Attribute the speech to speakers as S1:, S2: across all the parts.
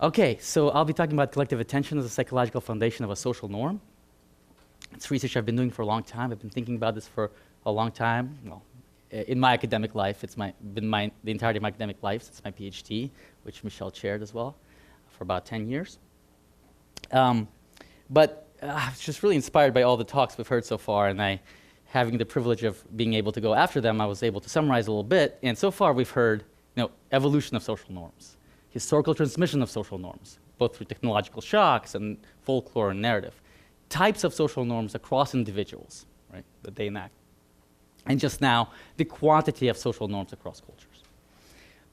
S1: Okay, so I'll be talking about collective attention as a psychological foundation of a social norm. It's research I've been doing for a long time. I've been thinking about this for a long time. Well, in my academic life, it's been the entirety of my academic life since my PhD, which Michelle chaired as well, for about 10 years. But I was just really inspired by all the talks we've heard so far, and having the privilege of being able to go after them, I was able to summarize a little bit. And so far, we've heard, evolution of social norms, historical transmission of social norms, both through technological shocks and folklore and narrative, types of social norms across individuals, right, that they enact, and just now, the quantity of social norms across cultures.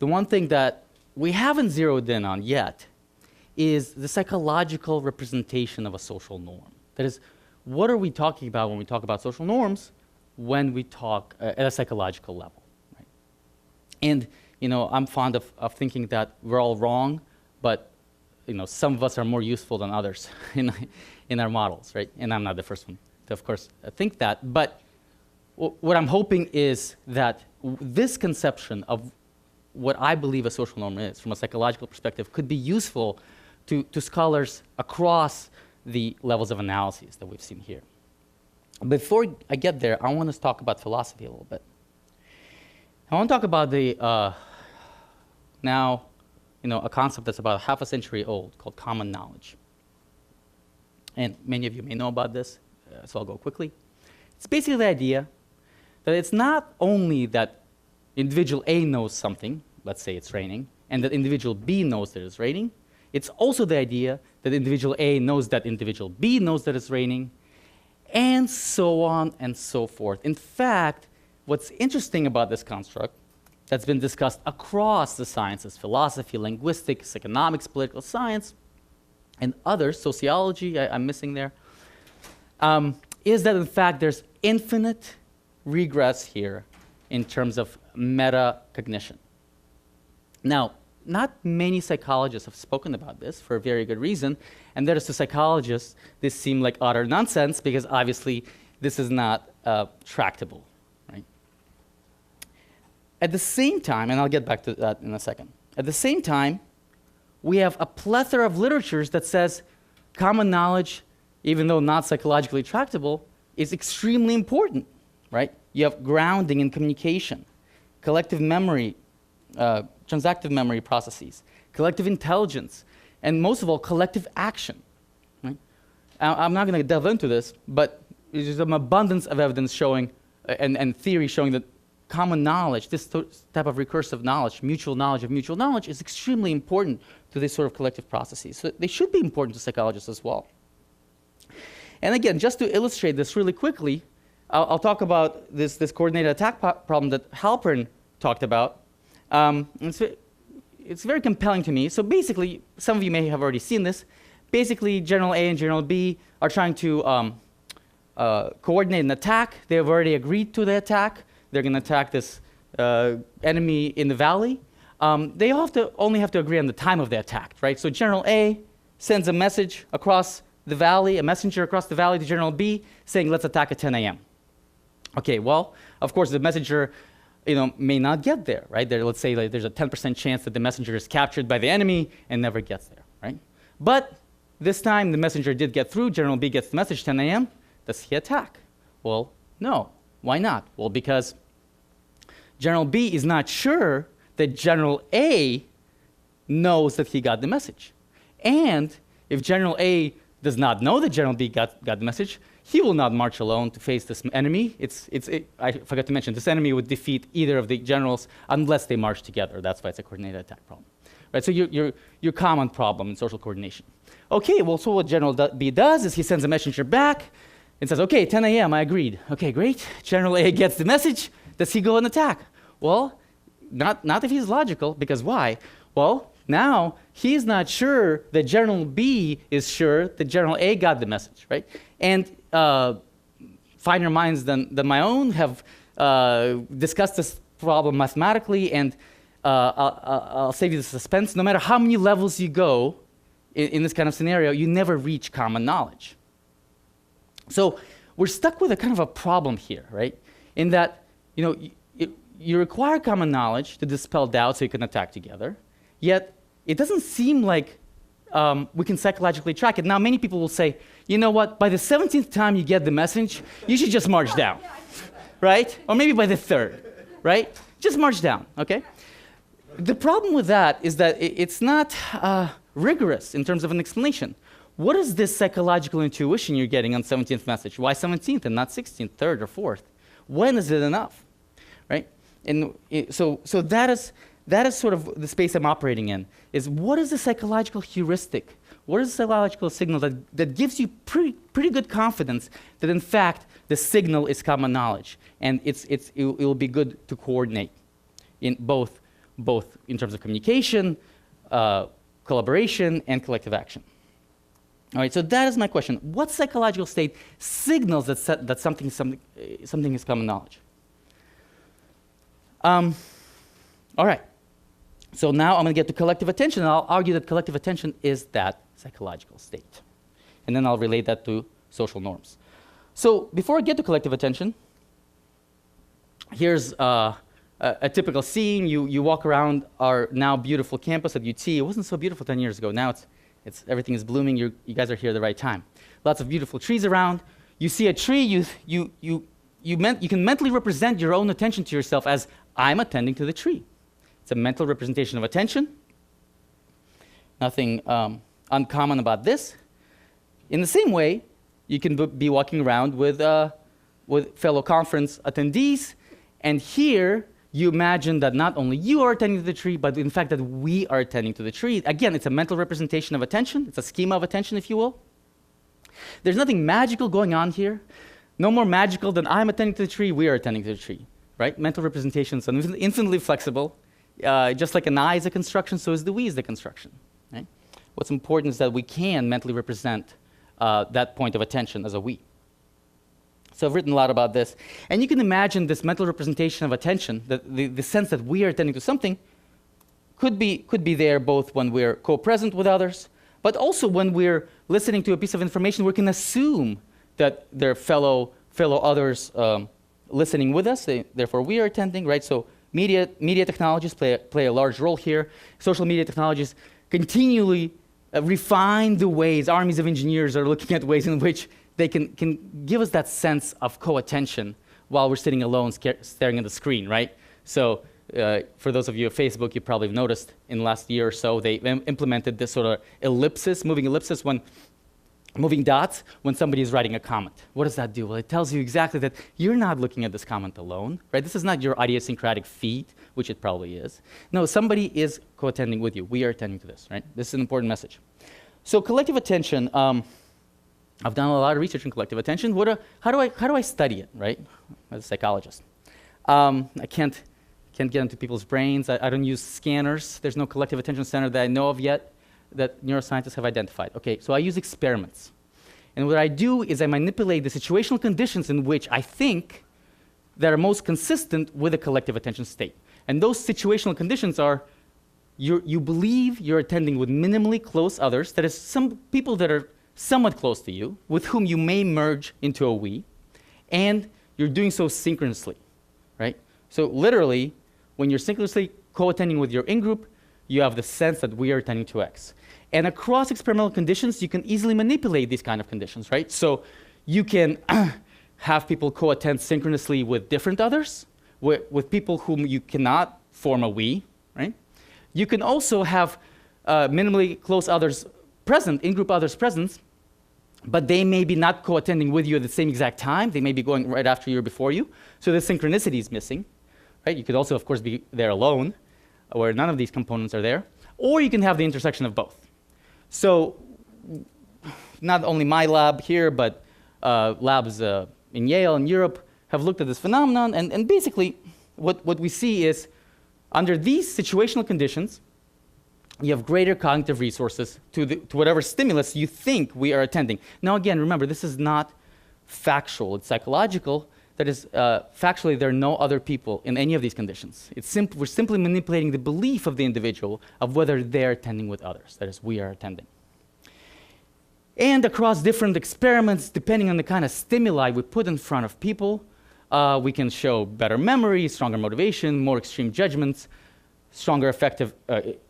S1: The one thing that we haven't zeroed in on yet is the psychological representation of a social norm. That is, what are we talking about when we talk about social norms when we talk at a psychological level, right? And I'm fond of thinking that we're all wrong, but some of us are more useful than others in our models, right? And I'm not the first one to, of course, think that. But what I'm hoping is that this conception of what I believe a social norm is, from a psychological perspective, could be useful to scholars across the levels of analyses that we've seen here. Before I get there, I want to talk about philosophy a little bit. I want to talk about the now, a concept that's about half a century old called common knowledge. And many of you may know about this, so I'll go quickly. It's basically the idea that it's not only that individual A knows something, let's say it's raining, and that individual B knows that it's raining. It's also the idea that individual A knows that individual B knows that it's raining, and so on and so forth. In fact, what's interesting about this construct that's been discussed across the sciences, philosophy, linguistics, economics, political science, and others, sociology, I'm missing there, is that in fact there's infinite regress here in terms of metacognition. Now, not many psychologists have spoken about this for a very good reason, and that is to psychologists, this seemed like utter nonsense because obviously this is not tractable, right? At the same time, and I'll get back to that in a second, at the same time, we have a plethora of literatures that says common knowledge, even though not psychologically tractable, is extremely important, right? You have grounding in communication, collective memory, transactive memory processes, collective intelligence, and most of all, collective action, right? I'm not going to delve into this, but there's an abundance of evidence showing, and theory showing that common knowledge, this type of recursive knowledge, mutual knowledge of mutual knowledge, is extremely important to this sort of collective processes. So they should be important to psychologists as well. And again, just to illustrate this really quickly, I'll talk about this coordinated attack problem that Halpern talked about. It's very compelling to me. So basically, some of you may have already seen this. Basically, General A and General B are trying to coordinate an attack. They have already agreed to the attack. They're going to attack this enemy in the valley. They only have to agree on the time of the attack, right? So General A sends a message across the valley, a messenger across the valley to General B saying, let's attack at 10 a.m. Okay, well, of course, the messenger may not get there, right? Let's say there's a 10% chance that the messenger is captured by the enemy and never gets there, right? But this time, the messenger did get through. General B gets the message, 10 a.m. Does he attack? Well, no. Why not? Well, because General B is not sure that General A knows that he got the message. And if General A does not know that General B got the message, he will not march alone to face this enemy. I forgot to mention, this enemy would defeat either of the generals unless they march together. That's why it's a coordinated attack problem. Right? So your common problem in social coordination. Okay, well, so what General B does is he sends a messenger back and says, okay, 10 a.m., I agreed. Okay, great. General A gets the message. Does he go and attack? Well, not if he's logical, because why? Well, now he's not sure that General B is sure that General A got the message, right? And finer minds than my own have discussed this problem mathematically, and I'll save you the suspense. No matter how many levels you go in this kind of scenario, you never reach common knowledge. So we're stuck with a kind of a problem here, right? In that, you require common knowledge to dispel doubt so you can attack together, yet it doesn't seem like we can psychologically track it. Now, many people will say, you know what, by the 17th time you get the message, you should just march down, right? Or maybe by the 3rd, right? Just march down, okay? The problem with that is that it's not rigorous in terms of an explanation. What is this psychological intuition you're getting on 17th message? Why 17th and not 16th, 3rd, or 4th? When is it enough, right? And so that is sort of the space I'm operating in, is what is the psychological heuristic? What is the psychological signal that gives you pretty good confidence that, in fact, the signal is common knowledge, and it will be good to coordinate in both in terms of communication, collaboration, and collective action. All right, so that is my question. What psychological state signals that something is common knowledge? All right. So now I'm going to get to collective attention, and I'll argue that collective attention is that psychological state. And then I'll relate that to social norms. So before I get to collective attention, here's a typical scene. You walk around our now beautiful campus at UT. It wasn't so beautiful 10 years ago. Now everything is blooming. You guys are here at the right time. Lots of beautiful trees around. You see a tree. You can mentally represent your own attention to yourself as, I'm attending to the tree. It's a mental representation of attention. Nothing uncommon about this. In the same way, you can be walking around with fellow conference attendees, and here you imagine that not only you are attending to the tree, but in fact that we are attending to the tree. Again, it's a mental representation of attention. It's a schema of attention, if you will. There's nothing magical going on here. No more magical than I'm attending to the tree, we are attending to the tree, right? Mental representations are infinitely flexible. Just like an I is a construction, so is the we is the construction, right? What's important is that we can mentally represent that point of attention as a we. So I've written a lot about this. And you can imagine this mental representation of attention, the sense that we are attending to something, could be there both when we're co-present with others, but also when we're listening to a piece of information, we can assume that there are fellow others listening with us, therefore we are attending, right? So media technologies play a large role here. Social media technologies continually refine the ways armies of engineers are looking at ways in which they can give us that sense of co-attention while we're sitting alone staring at the screen, right? So for those of you at Facebook, you probably have noticed in the last year or so, they implemented this sort of moving dots when somebody is writing a comment. What does that do? Well, it tells you exactly that you're not looking at this comment alone, right? This is not your idiosyncratic feat, which it probably is. No, somebody is co-attending with you. We are attending to this, right? This is an important message. So collective attention, I've done a lot of research on collective attention. How do I study it, right? As a psychologist. I can't get into people's brains. I don't use scanners. There's no collective attention center that I know of yet that neuroscientists have identified. Okay, so I use experiments. And what I do is I manipulate the situational conditions in which I think that are most consistent with a collective attention state. And those situational conditions are you believe you're attending with minimally close others, that is some people that are somewhat close to you, with whom you may merge into a we, and you're doing so synchronously, right? So literally, when you're synchronously co-attending with your in-group, you have the sense that we are attending to X. And across experimental conditions, you can easily manipulate these kind of conditions, right? So you can have people co-attend synchronously with different others, with people whom you cannot form a we, right? You can also have minimally close others present, in-group others present, but they may be not co-attending with you at the same exact time. They may be going right after you or before you. So the synchronicity is missing, right? You could also, of course, be there alone, where none of these components are there. Or you can have the intersection of both. So not only my lab here, but labs in Yale and Europe have looked at this phenomenon. And basically, what we see is, under these situational conditions, you have greater cognitive resources to whatever stimulus you think we are attending. Now, again, remember, this is not factual. It's psychological. That is, factually, there are no other people in any of these conditions. We're simply manipulating the belief of the individual of whether they're attending with others. That is, we are attending. And across different experiments, depending on the kind of stimuli we put in front of people, we can show better memory, stronger motivation, more extreme judgments. stronger affective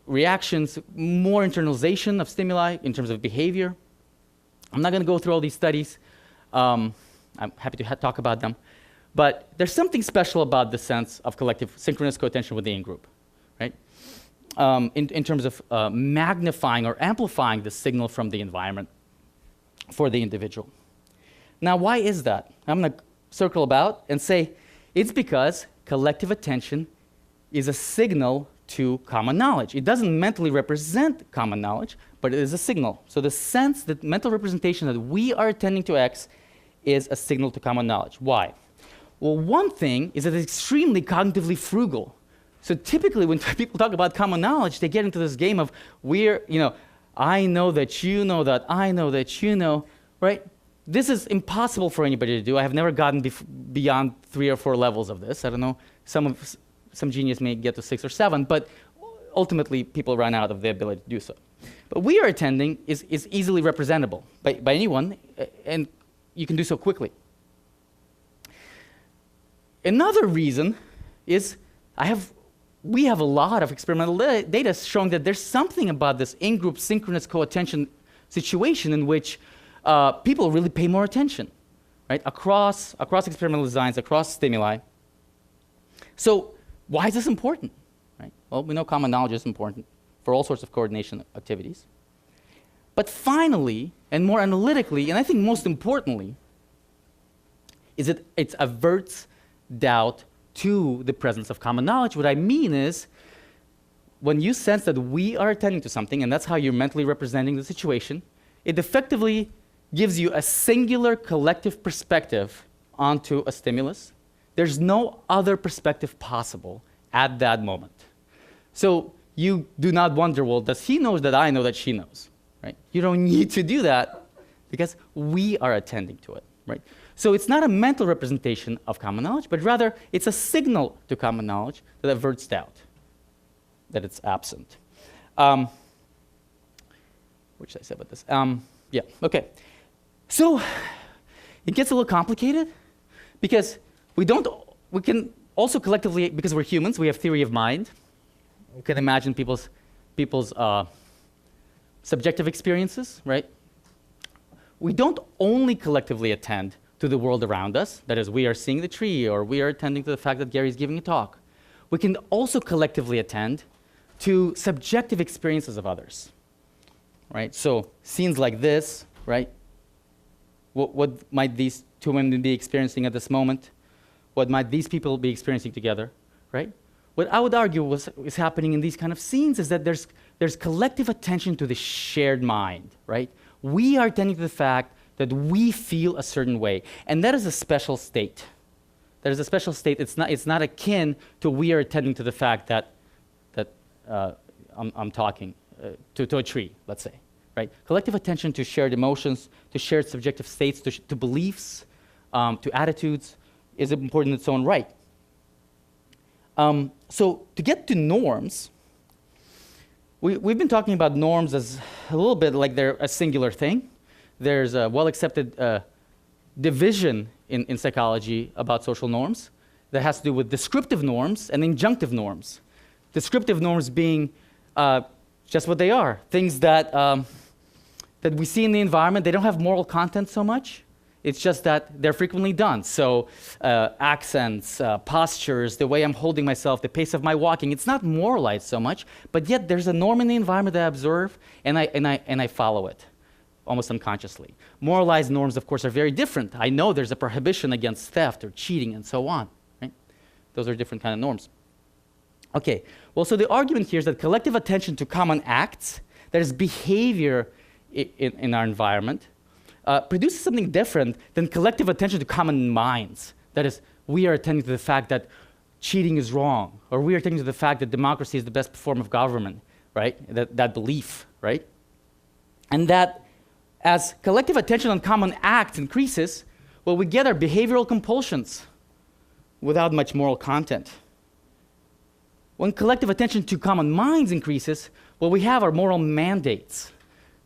S1: reactions, more internalization of stimuli in terms of behavior. I'm not going to go through all these studies. I'm happy to talk about them. But there's something special about the sense of collective synchronous co-attention with the in-group, right? In terms of magnifying or amplifying the signal from the environment for the individual. Now, why is that? I'm going to circle about and say it's because collective attention is a signal to common knowledge. It doesn't mentally represent common knowledge, but it is a signal. So the sense, that mental representation that we are attending to X is a signal to common knowledge. Why? Well, one thing is that it's extremely cognitively frugal. So typically when people talk about common knowledge, they get into this game of I know that you know that I know that you know, right? This is impossible for anybody to do. I have never gotten beyond 3 or 4 levels of this. I don't know, some genius may get to 6 or 7, but ultimately people run out of the ability to do so. But we are attending is easily representable by anyone, and you can do so quickly. Another reason is we have a lot of experimental data showing that there's something about this in-group synchronous co-attention situation in which people really pay more attention, right? Across experimental designs, across stimuli. So why is this important, right? Well, we know common knowledge is important for all sorts of coordination activities. But finally, and more analytically, and I think most importantly, is that it averts doubt to the presence of common knowledge. What I mean is, when you sense that we are attending to something, and that's how you're mentally representing the situation, it effectively gives you a singular collective perspective onto a stimulus. There's no other perspective possible at that moment. So you do not wonder, well, does he know that I know that she knows, right? You don't need to do that because we are attending to it, right? So it's not a mental representation of common knowledge, but rather it's a signal to common knowledge that averts doubt, that it's absent. What should I say about this? Yeah, okay. So it gets a little complicated because we can also collectively, because we're humans, we have theory of mind. We can imagine people's subjective experiences, right? We don't only collectively attend to the world around us, that is, we are seeing the tree, or we are attending to the fact that Gary's giving a talk. We can also collectively attend to subjective experiences of others, right? So scenes like this, right? What might these 2 women be experiencing at this moment? What might these people be experiencing together, right? What I would argue is happening in these kind of scenes is that there's collective attention to the shared mind, right? We are attending to the fact that we feel a certain way, and that is a special state. That is a special state. It's not akin to we are attending to the fact that I'm talking to a tree, let's say, right? Collective attention to shared emotions, to shared subjective states, to beliefs, to attitudes is important in its own right. So to get to norms, we've been talking about norms as a little bit like they're a singular thing. There's a well-accepted division in psychology about social norms that has to do with descriptive norms and injunctive norms. Descriptive norms being just what they are, things that we see in the environment. They don't have moral content so much. It's just that they're frequently done. So accents, postures, the way I'm holding myself, the pace of my walking, it's not moralized so much, but yet there's a norm in the environment that I observe, and I follow it, almost unconsciously. Moralized norms, of course, are very different. I know there's a prohibition against theft or cheating and so on, right? Those are different kind of norms. Okay, well, so the argument here is that collective attention to common acts, that is behavior in our environment, produces something different than collective attention to common minds. That is, we are attending to the fact that cheating is wrong, or we are attending to the fact that democracy is the best form of government, right? That belief, right? And that as collective attention on common acts increases, well, we get our behavioral compulsions without much moral content. When collective attention to common minds increases, well, we have our moral mandates.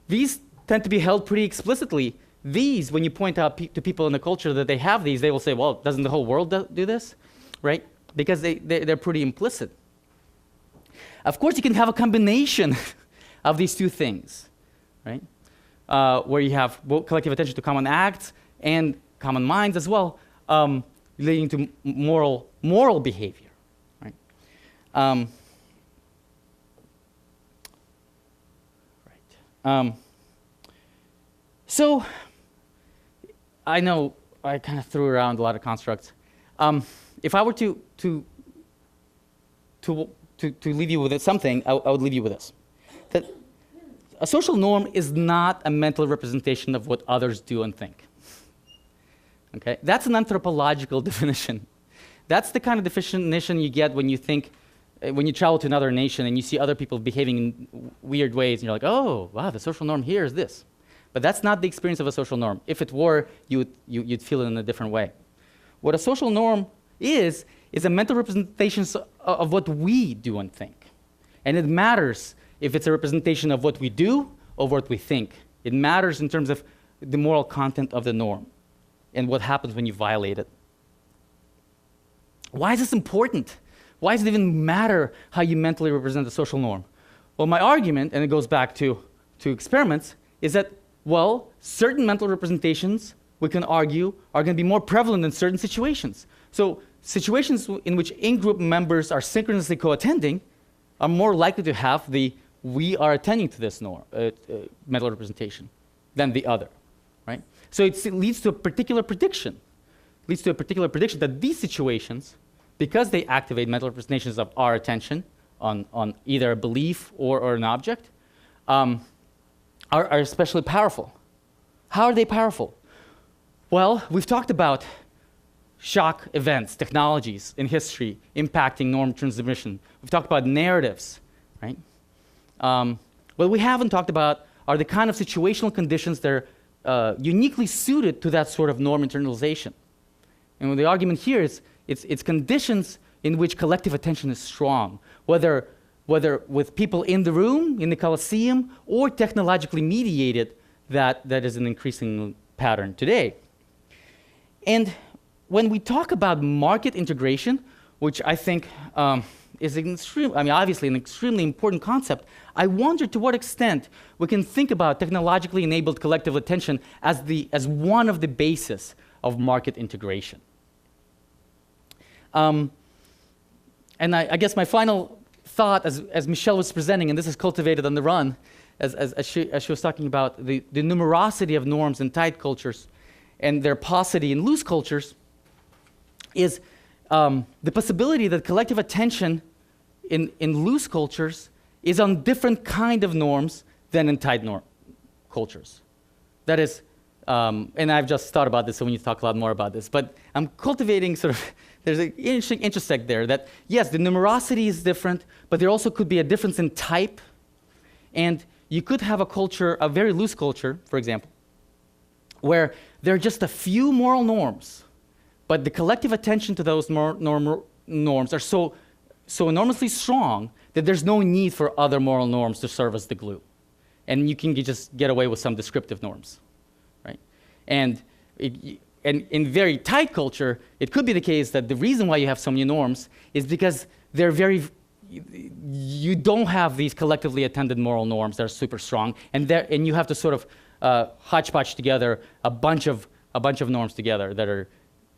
S1: These tend to be held pretty explicitly. These, when you point out to people in the culture that they have these, they will say, well, doesn't the whole world do this, right? Because they're pretty implicit. Of course, you can have a combination of these two things, right? Where you have both collective attention to common acts and common minds as well, leading to moral behavior, right? So I know I kind of threw around a lot of constructs. If I were to leave you with something, I would leave you with this: that a social norm is not a mental representation of what others do and think. Okay, that's an anthropological definition. That's the kind of definition you get when you think, when you travel to another nation and you see other people behaving in weird ways, and you're like, oh, wow, the social norm here is this. But that's not the experience of a social norm. If it were, you'd feel it in a different way. What a social norm is a mental representation of what we do and think. And it matters if it's a representation of what we do or what we think. It matters in terms of the moral content of the norm and what happens when you violate it. Why is this important? Why does it even matter how you mentally represent the social norm? Well, my argument, and it goes back to experiments, is that, well, certain mental representations, we can argue, are going to be more prevalent in certain situations. So situations in which in-group members are synchronously co-attending are more likely to have the we are attending to this norm, mental representation than the other, right? So it leads to a particular prediction. That these situations, because they activate mental representations of our attention on either a belief or an object, are especially powerful. How are they powerful? Well, we've talked about shock events, technologies in history impacting norm transmission. We've talked about narratives, right? What we haven't talked about are the kind of situational conditions that are uniquely suited to that sort of norm internalization. And the argument here is it's conditions in which collective attention is strong, whether with people in the room, in the Colosseum, or technologically mediated, that is an increasing pattern today. And when we talk about market integration, which I think is obviously an extremely important concept, I wonder to what extent we can think about technologically enabled collective attention as one of the bases of market integration. And I guess my final thought, as Michelle was presenting, and this is cultivated on the run, as she was talking about the numerosity of norms in tight cultures and their paucity in loose cultures, is the possibility that collective attention in loose cultures is on different kind of norms than in tight cultures. That is, and I've just thought about this, so we need to talk a lot more about this, but I'm cultivating sort of, there's an interesting intersect there that, yes, the numerosity is different, but there also could be a difference in type, and you could have a culture, a very loose culture, for example, where there are just a few moral norms, but the collective attention to those norms are so enormously strong that there's no need for other moral norms to serve as the glue. And you can just get away with some descriptive norms, right? And in very tight culture, it could be the case that the reason why you have so many norms is because you don't have these collectively attended moral norms that are super strong, and you have to sort of hodgepodge together a bunch of norms together that are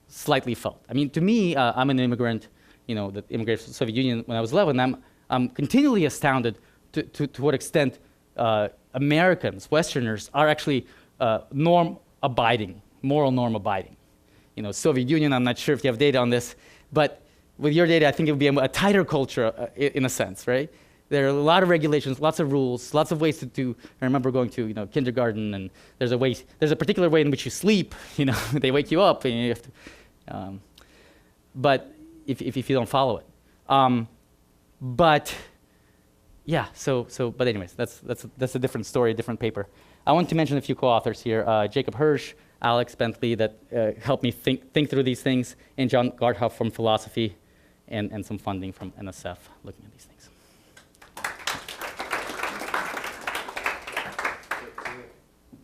S1: slightly felt. I mean, to me, I'm an immigrant, that immigrated from the Soviet Union when I was 11. I'm continually astounded to what extent Americans, Westerners, are actually norm-abiding, moral norm-abiding. Soviet Union, I'm not sure if you have data on this, but with your data, I think it would be a tighter culture in a sense, right? There are a lot of regulations, lots of rules, lots of ways to do. I remember going to kindergarten, and there's a particular way in which you sleep. They wake you up, and you have to. But if you don't follow it, but yeah. But anyways, that's a different story, a different paper. I want to mention a few co-authors here: Jacob Hirsch, Alex Bentley, that helped me think through these things, and John Garthoff from philosophy, and some funding from NSF looking at these things.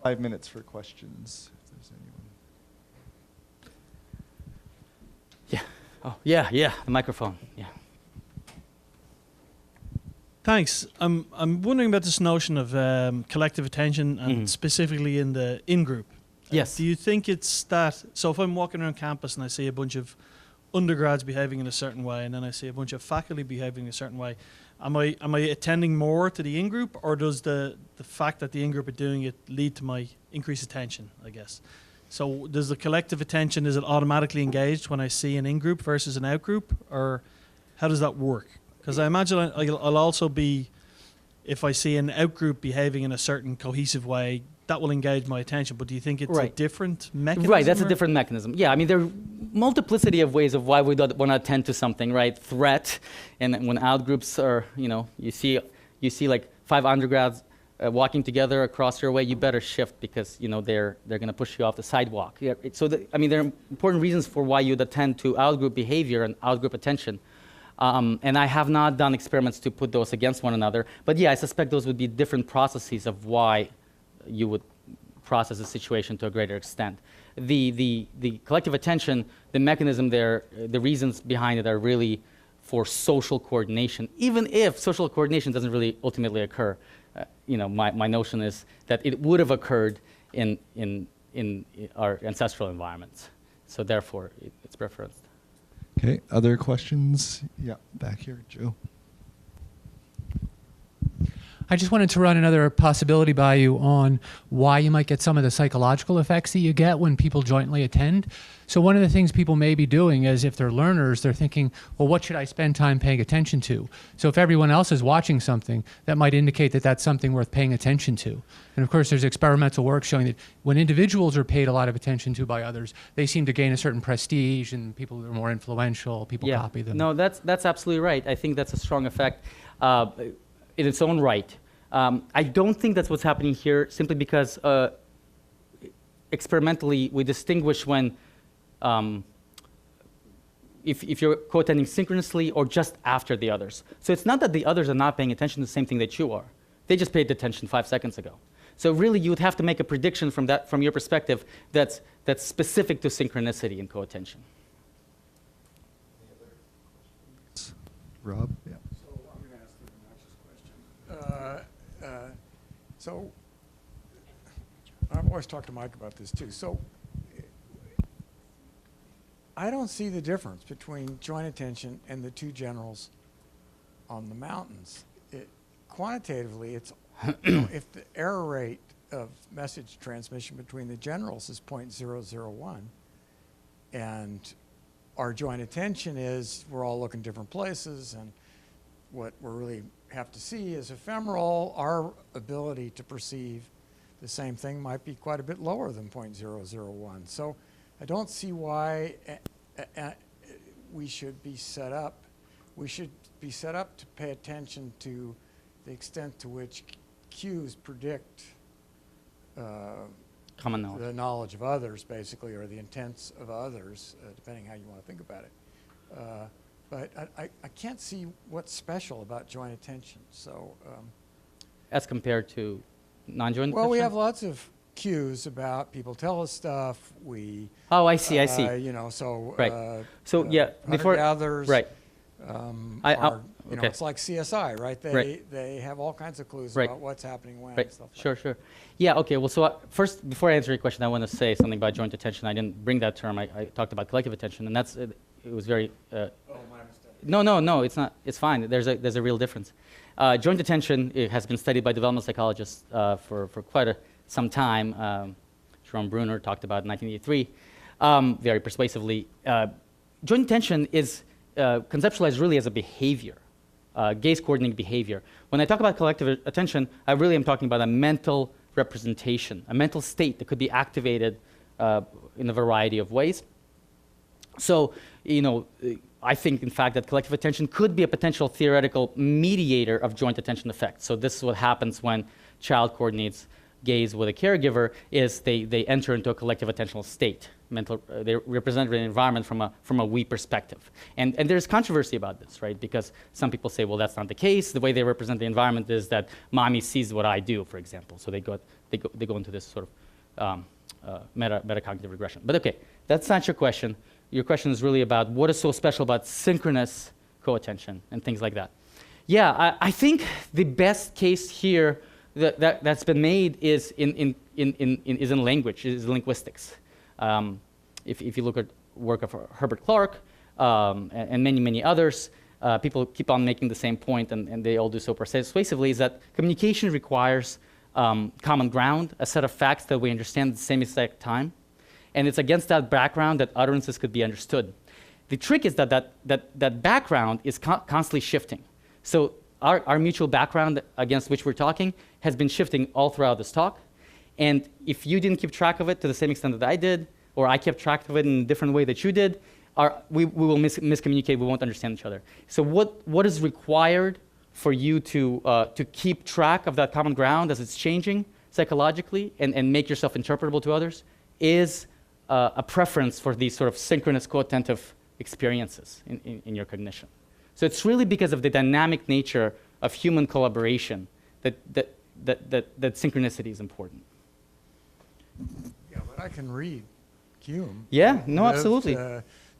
S2: 5 minutes for questions, if there's anyone.
S1: Yeah. Oh, yeah, the microphone, yeah.
S3: Thanks. I'm wondering about this notion of collective attention and specifically in the in-group.
S1: Yes.
S3: Do you think it's that, so if I'm walking around campus and I see a bunch of undergrads behaving in a certain way and then I see a bunch of faculty behaving in a certain way, am I attending more to the in-group, or does the fact that the in-group are doing it lead to my increased attention, I guess? So does the collective attention, is it automatically engaged when I see an in-group versus an out-group, or how does that work? Because I imagine I'll also be, if I see an out-group behaving in a certain cohesive way, that will engage my attention. But do you think it's a different mechanism?
S1: Right, that's a different mechanism. Yeah, I mean, there are multiplicity of ways of why we don't want to attend to something, right? Threat, and when out-groups are, you see like 5 undergrads walking together across your way, you better shift because, they're going to push you off the sidewalk. Yeah, there are important reasons for why you'd attend to out-group behavior and out-group attention. And I have not done experiments to put those against one another. But yeah, I suspect those would be different processes of why you would process a situation to a greater extent. The collective attention, the mechanism there, the reasons behind it are really for social coordination, even if social coordination doesn't really ultimately occur. My notion is that it would have occurred in our ancestral environments. So therefore, it's preferenced.
S2: Okay, other questions? Yeah, back here, Joe.
S4: I just wanted to run another possibility by you on why you might get some of the psychological effects that you get when people jointly attend. So one of the things people may be doing is, if they're learners, they're thinking, well, what should I spend time paying attention to? So if everyone else is watching something, that might indicate that that's something worth paying attention to. And of course, there's experimental work showing that when individuals are paid a lot of attention to by others, they seem to gain a certain prestige, and people are more influential, people copy them.
S1: No, that's absolutely right. I think that's a strong effect in its own right. I don't think that's what's happening here, simply because experimentally we distinguish when if you're co-attending synchronously or just after the others. So it's not that the others are not paying attention to the same thing that you are. They just paid attention 5 seconds ago. So really, you would have to make a prediction from your perspective that's specific to synchronicity and co-attention.
S2: Any other questions? Rob? Yeah.
S5: So I'm going to ask the obnoxious question. So I've always talked to Mike about this too. So I don't see the difference between joint attention and the 2 generals on the mountains. Quantitatively, it's if the error rate of message transmission between the generals is 0.001, and our joint attention is we're all looking different places, and what we really have to see is ephemeral, our ability to perceive the same thing might be quite a bit lower than 0.001. So I don't see why we should be set up. We should be set up to pay attention to the extent to which cues predict
S1: Common knowledge.
S5: the knowledge of others, basically, or the intents of others, depending how you want to think about it. But I can't see what's special about joint attention. So,
S1: As compared to non-joint attention?
S5: well, we have lots of cues about people tell us stuff. We
S1: Oh, I see.
S5: So
S1: Right. So, yeah, before
S5: gatherers,
S1: right. Okay.
S5: It's like CSI, right? They have all kinds of clues
S1: Right.
S5: about what's happening when.
S1: Right.
S5: And stuff like
S1: Sure. Yeah. Okay. Well, so first, before I answer your question, I want to say something about joint attention. I didn't bring that term. I talked about collective attention, and that's it was very.
S5: Oh, my mistake.
S1: No. It's not. It's fine. There's a real difference. Joint attention, it has been studied by developmental psychologists for quite some time. Jerome Bruner talked about it in 1983 very persuasively. Joint attention is conceptualized really as a behavior, gaze coordinating behavior. When I talk about collective attention, I really am talking about a mental representation, a mental state that could be activated in a variety of ways. So, I think, in fact, that collective attention could be a potential theoretical mediator of joint attention effects. So this is what happens when child coordinates gaze with a caregiver, is they enter into a collective attentional state. They represent an environment from a we perspective. And there's controversy about this, right? Because some people say, well, that's not the case. The way they represent the environment is that mommy sees what I do, for example. So they go into this sort of metacognitive regression. But okay, that's not your question. Your question is really about what is so special about synchronous co-attention and things like that. Yeah, I think the best case here that's been made is in language, is linguistics. If you look at work of Herbert Clark and many others, people keep on making the same point, and they all do so persuasively, is that communication requires common ground, a set of facts that we understand at the same exact time, and it's against that background that utterances could be understood. The trick is that background is constantly shifting. So our mutual background against which we're talking has been shifting all throughout this talk, and if you didn't keep track of it to the same extent that I did, or I kept track of it in a different way that you did, we will miscommunicate, we won't understand each other. So what is required for you to keep track of that common ground as it's changing psychologically and make yourself interpretable to others is a preference for these sort of synchronous co-attentive experiences in your cognition. So it's really because of the dynamic nature of human collaboration that synchronicity is important.
S5: Yeah, but I can read Hume.
S1: Yeah, no,
S5: Lived,
S1: absolutely.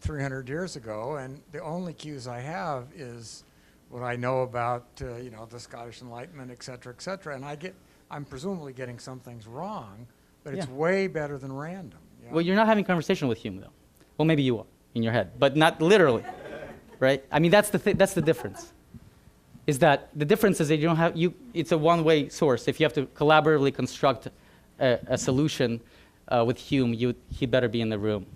S5: 300 years ago, and the only cues I have is what I know about, the Scottish Enlightenment, et cetera, and I'm presumably getting some things wrong, but it's
S1: Yeah.
S5: way better than random. Yeah?
S1: Well, you're not having a conversation with Hume, though. Well, maybe you are in your head, but not literally, right? I mean, that's the difference. Is that the difference is that you don't have it's a one-way source. If you have to collaboratively construct a solution with Hume, he'd better be in the room.